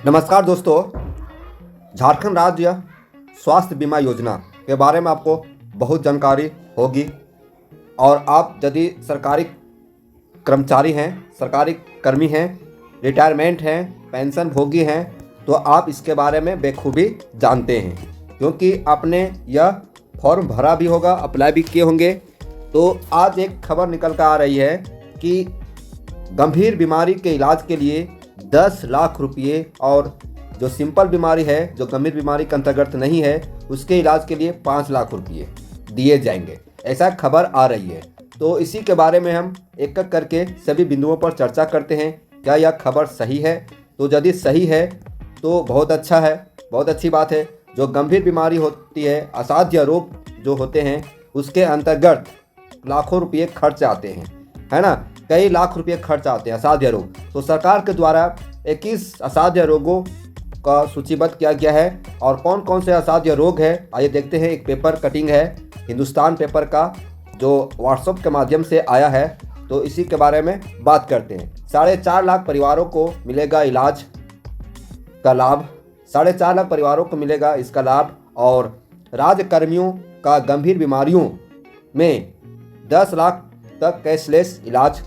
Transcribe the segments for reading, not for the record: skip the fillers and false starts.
नमस्कार दोस्तों, झारखंड राज्य स्वास्थ्य बीमा योजना के बारे में आपको बहुत जानकारी होगी और आप यदि सरकारी कर्मचारी हैं, सरकारी कर्मी हैं, रिटायरमेंट हैं, पेंशन भोगी हैं तो आप इसके बारे में बेखूबी जानते हैं क्योंकि आपने यह फॉर्म भरा भी होगा, अप्लाई भी किए होंगे। तो आज एक खबर निकल कर आ रही है कि गंभीर बीमारी के इलाज के लिए 10 लाख रुपये और जो सिंपल बीमारी है, जो गंभीर बीमारी के अंतर्गत नहीं है, उसके इलाज के लिए 5 लाख रुपये दिए जाएंगे, ऐसा खबर आ रही है। तो इसी के बारे में हम एक एक करके सभी बिंदुओं पर चर्चा करते हैं। क्या यह खबर सही है? तो यदि सही है तो बहुत अच्छा है, बहुत अच्छी बात है। जो गंभीर बीमारी होती है, असाध्य रोग जो होते हैं, उसके अंतर्गत लाखों रुपये खर्च आते हैं, है ना, कई लाख रुपये खर्च आते हैं असाध्य रोग। तो सरकार के द्वारा 21 असाध्य रोगों का सूचीबद्ध किया गया है। और कौन कौन से असाध्य रोग है आइए देखते हैं। एक पेपर कटिंग है हिंदुस्तान पेपर का जो व्हाट्सएप के माध्यम से आया है, तो इसी के बारे में बात करते हैं। 4.5 लाख परिवारों को मिलेगा इलाज का लाभ, 4.5 लाख परिवारों को मिलेगा इसका लाभ। और राज्य कर्मियों का गंभीर बीमारियों में 10 लाख तक कैशलेस इलाज।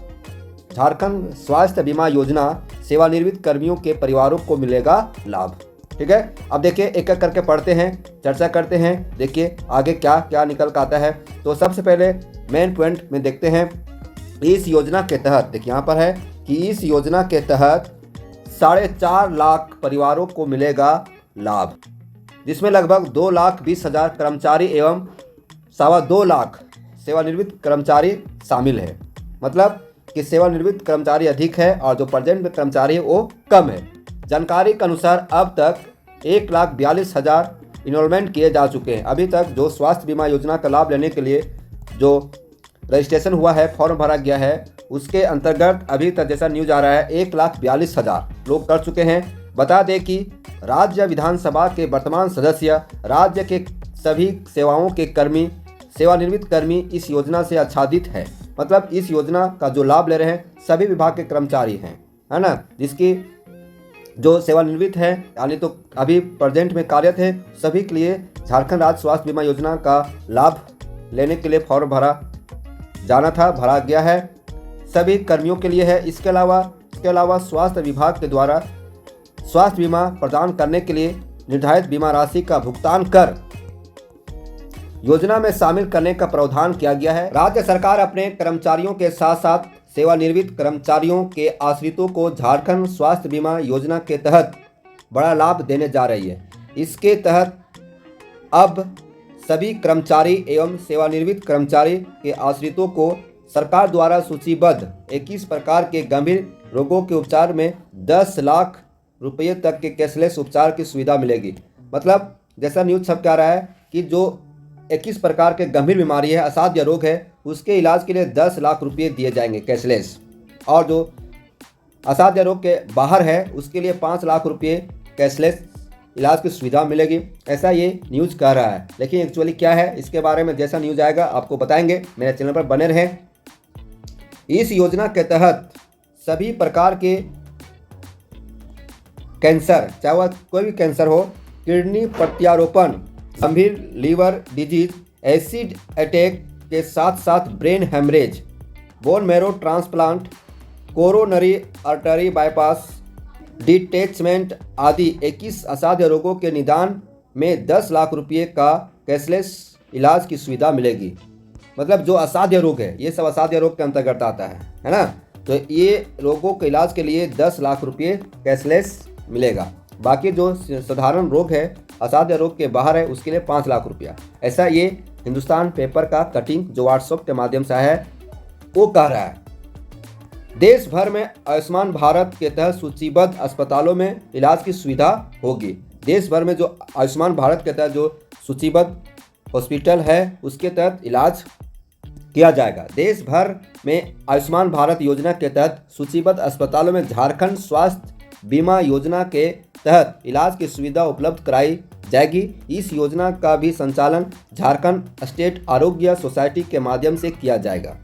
झारखंड स्वास्थ्य बीमा योजना सेवानिवृत्त कर्मियों के परिवारों को मिलेगा लाभ। ठीक है, अब देखिए एक एक करके पढ़ते हैं, चर्चा करते हैं, देखिए आगे क्या क्या निकल कर आता है। तो सबसे पहले मेन पॉइंट में देखते हैं। इस योजना के तहत देखिए यहाँ पर है कि इस योजना के तहत 4.5 लाख परिवारों को मिलेगा लाभ, जिसमें लगभग 2,20,000 कर्मचारी एवं 2.25 लाख सेवानिवृत्त कर्मचारी शामिल है। मतलब कि सेवानिवृत्त कर्मचारी अधिक है और जो प्रेजेंट में कर्मचारी है वो कम है। जानकारी के अनुसार अब तक 1,42,000 इनरोलमेंट किए जा चुके हैं। अभी तक जो स्वास्थ्य बीमा योजना का लाभ लेने के लिए जो रजिस्ट्रेशन हुआ है, फॉर्म भरा गया है, उसके अंतर्गत अभी तक जैसा न्यूज आ रहा है 1,42,000 लोग कर चुके हैं। बता दें कि राज्य विधानसभा के वर्तमान सदस्य, राज्य के सभी सेवाओं के कर्मी, सेवानिवृत्त कर्मी इस योजना से आच्छादित है। मतलब इस योजना का जो लाभ ले रहे हैं सभी विभाग के कर्मचारी हैं, है ना, जिसकी जो सेवानिवृत्त है यानी तो अभी प्रेजेंट में कार्यरत है, सभी के लिए झारखंड राज्य स्वास्थ्य बीमा योजना का लाभ लेने के लिए फॉर्म भरा जाना था, भरा गया है, सभी कर्मियों के लिए है। इसके अलावा स्वास्थ्य विभाग के द्वारा स्वास्थ्य बीमा प्रदान करने के लिए निर्धारित बीमा राशि का भुगतान कर योजना में शामिल करने का प्रावधान किया गया है। राज्य सरकार अपने कर्मचारियों के साथ साथ सेवानिवृत्त कर्मचारियों के आश्रितों को झारखंड स्वास्थ्य बीमा योजना के तहत बड़ा लाभ देने जा रही है। इसके तहत अब सभी कर्मचारी एवं सेवानिवृत्त कर्मचारी के आश्रितों को सरकार द्वारा सूचीबद्ध 21 प्रकार के गंभीर रोगों के उपचार में 10 लाख रुपये तक के कैशलेस उपचार की सुविधा मिलेगी। मतलब जैसा न्यूज छप के आ रहा है कि जो 21 प्रकार के गंभीर बीमारी है, असाध्य रोग है, उसके इलाज के लिए 10 लाख रुपये दिए जाएंगे कैशलेस। और जो असाध्य रोग के बाहर है उसके लिए 5 लाख रुपये कैशलेस इलाज की सुविधा मिलेगी, ऐसा ये न्यूज़ कह रहा है। लेकिन एक्चुअली क्या है इसके बारे में जैसा न्यूज़ आएगा आपको बताएंगे। मेरे चैनल पर बने रहें। इस योजना के तहत सभी प्रकार के कैंसर, चाहे वह कोई भी कैंसर हो, किडनी प्रत्यारोपण, गंभीर लीवर डिजीज, एसिड अटैक के साथ साथ brain haemorrhage, bone marrow transplant, coronary artery bypass, detachment आदि 21 असाध्य रोगों के निदान में 10 लाख रुपये का कैशलेस इलाज की सुविधा मिलेगी। मतलब जो असाध्य रोग है, ये सब असाध्य रोग के अंतर्गत आता है ना। तो ये रोगों के इलाज के लिए 10 लाख रुपये कैशलेस मिलेगा। बाकी जो साधारण रोग है, असाध्य रोग के बाहर है, उसके लिए 5 लाख रुपया, ऐसा ये हिंदुस्तान पेपर का कटिंग जो व्हाट्सएप के माध्यम से आया है वो कह रहा है। देश भर में आयुष्मान भारत के तहत सूचीबद्ध अस्पतालों में इलाज की सुविधा होगी। देश भर में जो आयुष्मान भारत के तहत जो सूचीबद्ध हॉस्पिटल है उसके तहत इलाज किया जाएगा। देश भर में आयुष्मान भारत योजना के तहत सूचीबद्ध अस्पतालों में झारखंड स्वास्थ्य बीमा योजना के तहत इलाज की सुविधा उपलब्ध कराई जाएगी। इस योजना का भी संचालन झारखंड स्टेट आरोग्य सोसाइटी के माध्यम से किया जाएगा।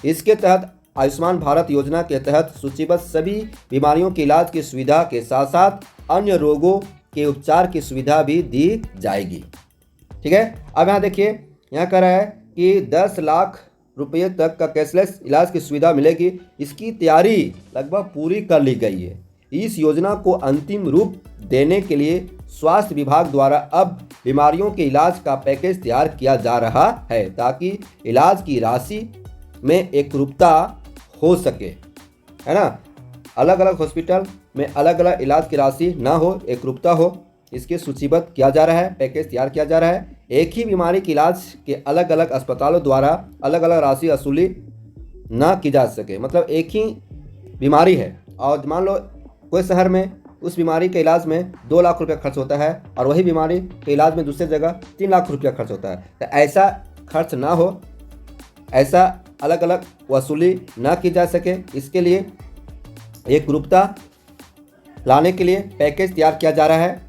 इसके तहत आयुष्मान भारत योजना के तहत सूचीबद्ध सभी बीमारियों के इलाज की सुविधा के साथ साथ अन्य रोगों के उपचार की सुविधा भी दी जाएगी। ठीक है, अब यहाँ देखिए, यहाँ कह रहा है कि 10 लाख रुपये तक का कैशलेस इलाज की सुविधा मिलेगी। इसकी तैयारी लगभग पूरी कर ली गई है। इस योजना को अंतिम रूप देने के लिए स्वास्थ्य विभाग द्वारा अब बीमारियों के इलाज का पैकेज तैयार किया जा रहा है, ताकि इलाज की राशि में एकरूपता हो सके, है ना। अलग अलग हॉस्पिटल में अलग अलग इलाज की राशि ना हो, एकरूपता हो, इसके सूचीबद्ध किया जा रहा है, पैकेज तैयार किया जा रहा है। एक ही बीमारी के इलाज के अलग अलग अस्पतालों द्वारा अलग अलग राशि वसूली ना की जा सके। मतलब एक ही बीमारी है और मान लो कोई शहर में उस बीमारी के इलाज में 2 लाख रुपया खर्च होता है और वही बीमारी के इलाज में दूसरी जगह 3 लाख रुपया खर्च होता है। तो ऐसा खर्च ना हो, ऐसा अलग अलग वसूली ना की जा सके, इसके लिए एकरूपता लाने के लिए पैकेज तैयार किया जा रहा है।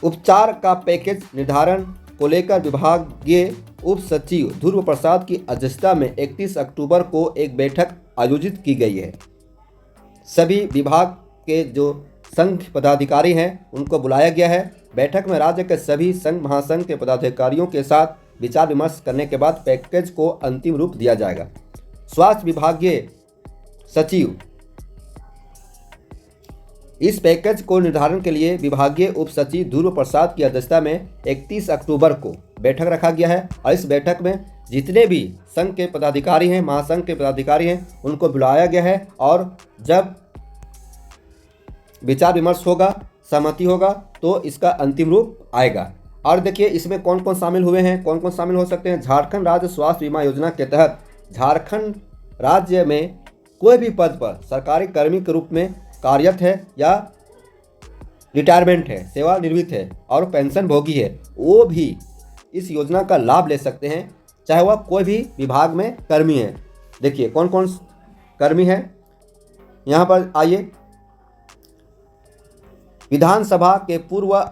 उपचार का पैकेज निर्धारण को लेकर विभागीय उप सचिव ध्रुव प्रसाद की अध्यक्षता में 31 अक्टूबर को एक बैठक आयोजित की गई है। सभी विभाग के जो संघ पदाधिकारी हैं उनको बुलाया गया है। बैठक में राज्य के सभी संघ महासंघ के पदाधिकारियों के साथ विचार विमर्श करने के बाद पैकेज को अंतिम रूप दिया जाएगा। स्वास्थ्य विभागीय सचिव इस पैकेज को निर्धारण के लिए विभागीय उप सचिव ध्रुव प्रसाद की अध्यक्षता में 31 अक्टूबर को बैठक रखा गया है और इस बैठक में जितने भी संघ के पदाधिकारी हैं, महासंघ के पदाधिकारी हैं, उनको बुलाया गया है और जब विचार विमर्श होगा, सहमति होगा तो इसका अंतिम रूप आएगा। और देखिए इसमें कौन कौन शामिल हुए हैं, कौन कौन शामिल हो सकते हैं। झारखंड राज्य स्वास्थ्य बीमा योजना के तहत झारखंड राज्य में कोई भी पद पर सरकारी कर्मी के रूप में कार्यरत है या रिटायरमेंट है, सेवानिवृत्त है और पेंशन भोगी है, वो भी इस योजना का लाभ ले सकते हैं, चाहे वह कोई भी विभाग में कर्मी है। देखिए कौन कौन कर्मी है, यहाँ पर आइए। विधानसभा के पूर्व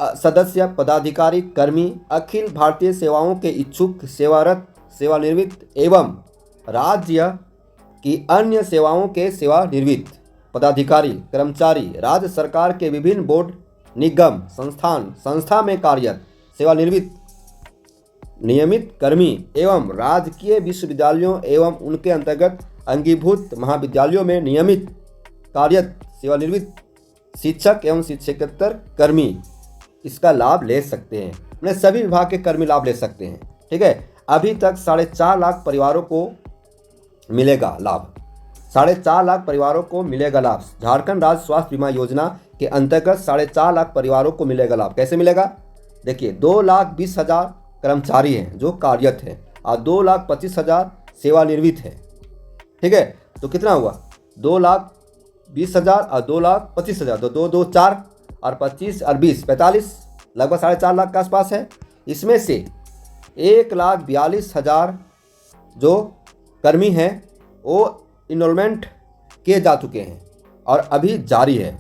सदस्य, पदाधिकारी, कर्मी, अखिल भारतीय सेवाओं के इच्छुक, सेवारत, सेवानिवृत्त एवं राज्य की अन्य सेवाओं के सेवानिवृत्त पदाधिकारी, कर्मचारी, राज्य सरकार के विभिन्न बोर्ड, निगम, संस्था में कार्यरत, सेवानिवृत्त, नियमित कर्मी एवं राजकीय विश्वविद्यालयों एवं उनके अंतर्गत अंगीभूत महाविद्यालयों में नियमित कार्यरत सेवानिवृत्त शिक्षक एवं शिक्षकेतर कर्मी इसका लाभ ले सकते हैं। अपने सभी विभाग के कर्मी लाभ ले सकते हैं। ठीक है, अभी तक 4.5 लाख परिवारों को मिलेगा लाभ, 4.5 लाख परिवारों को मिलेगा लाभ। झारखंड राज्य स्वास्थ्य बीमा योजना के अंतर्गत 4.5 लाख परिवारों को मिलेगा लाभ। कैसे मिलेगा? देखिए 2,20,000 कर्मचारी हैं जो कार्यरत हैं और 2,25,000 सेवानिवृत्त हैं। ठीक है, तो कितना हुआ? 2,20,000 और 2,25,000, तो 2 2 4 और 25 और 20 45, लगभग 4.5 लाख के आसपास है। इसमें से 1,42,000 जो कर्मी हैं वो इनरोलमेंट किए जा चुके हैं और अभी जारी है।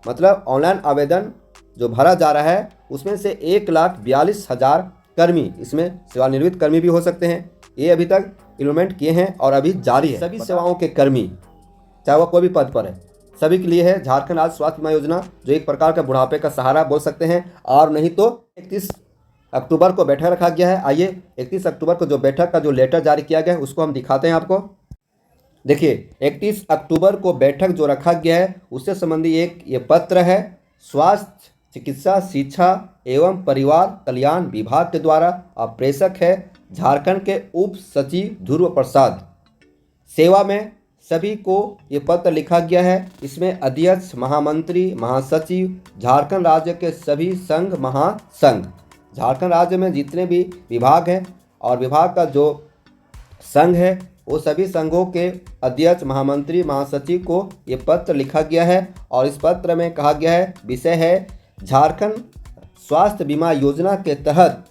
मतलब ऑनलाइन आवेदन जो भरा जा रहा है उसमें से 1,42,000 कर्मी, इसमें सेवानिवृत्त कर्मी भी हो सकते हैं, ये अभी तक इनरोलमेंट किए हैं और अभी जारी है। सभी सेवाओं के कर्मी, चाहे वह कोई भी पद पर है, सभी के लिए है झारखंड राज्य स्वास्थ्य बीमा योजना, जो एक प्रकार का बुढ़ापे का सहारा बोल सकते हैं। और नहीं तो 31 अक्टूबर को बैठक रखा गया है। आइए 31 अक्टूबर को जो बैठक का जो लेटर जारी किया गया है उसको हम दिखाते हैं आपको। देखिए 31 अक्टूबर को बैठक जो रखा गया है उससे संबंधी एक ये पत्र है स्वास्थ्य, चिकित्सा, शिक्षा एवं परिवार कल्याण विभाग के द्वारा। और प्रेषक है झारखंड के उप सचिव ध्रुव प्रसाद। सेवा में सभी को ये पत्र लिखा गया है। इसमें अध्यक्ष, महामंत्री, महासचिव, झारखंड राज्य के सभी संघ महासंघ, झारखंड राज्य में जितने भी विभाग हैं और विभाग का जो संघ है वो सभी संघों के अध्यक्ष, महामंत्री, महासचिव को ये पत्र लिखा गया है। और इस पत्र में कहा गया है, विषय है झारखंड स्वास्थ्य बीमा योजना के तहत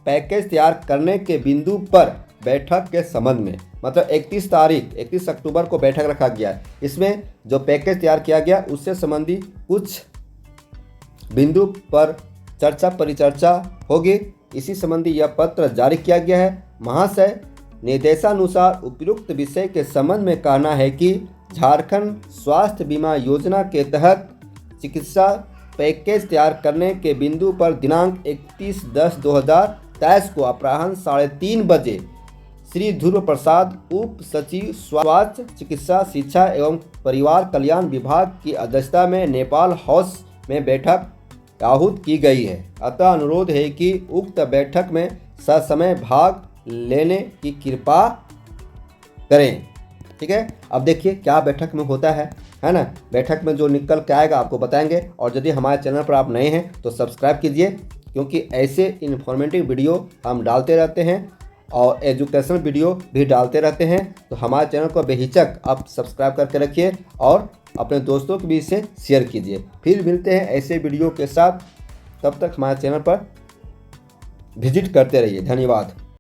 पैकेज तैयार करने के बिंदु पर बैठक के संबंध में। मतलब 31 अक्टूबर को बैठक रखा गया है। इसमें जो पैकेज तैयार किया गया उससे संबंधी कुछ बिंदु पर चर्चा परिचर्चा होगी। इसी संबंधी यह पत्र जारी किया गया है। महाशय निर्देशानुसार उपयुक्त विषय के संबंध में कहना है कि झारखंड स्वास्थ्य बीमा योजना के तहत चिकित्सा पैकेज तैयार करने के बिंदु पर दिनांक 31/10/2023 को अपराह्न 3:30 बजे श्री ध्रुव प्रसाद उप सचिव स्वास्थ्य चिकित्सा शिक्षा एवं परिवार कल्याण विभाग की अध्यक्षता में नेपाल हाउस में बैठक आहूत की गई है। अतः अनुरोध है कि उक्त बैठक में ससमय भाग लेने की कृपा करें। ठीक है, अब देखिए क्या बैठक में होता है ना। बैठक में जो निकल के आएगा आपको बताएंगे। और यदि हमारे चैनल पर आप नए हैं तो सब्सक्राइब कीजिए, क्योंकि ऐसे इन्फॉर्मेटिव वीडियो हम डालते रहते हैं और एजुकेशनल वीडियो भी डालते रहते हैं। तो हमारे चैनल को बेहिचक आप सब्सक्राइब करके रखिए और अपने दोस्तों के बीच से शेयर कीजिए। फिर मिलते हैं ऐसे वीडियो के साथ, तब तक हमारे चैनल पर विजिट करते रहिए। धन्यवाद।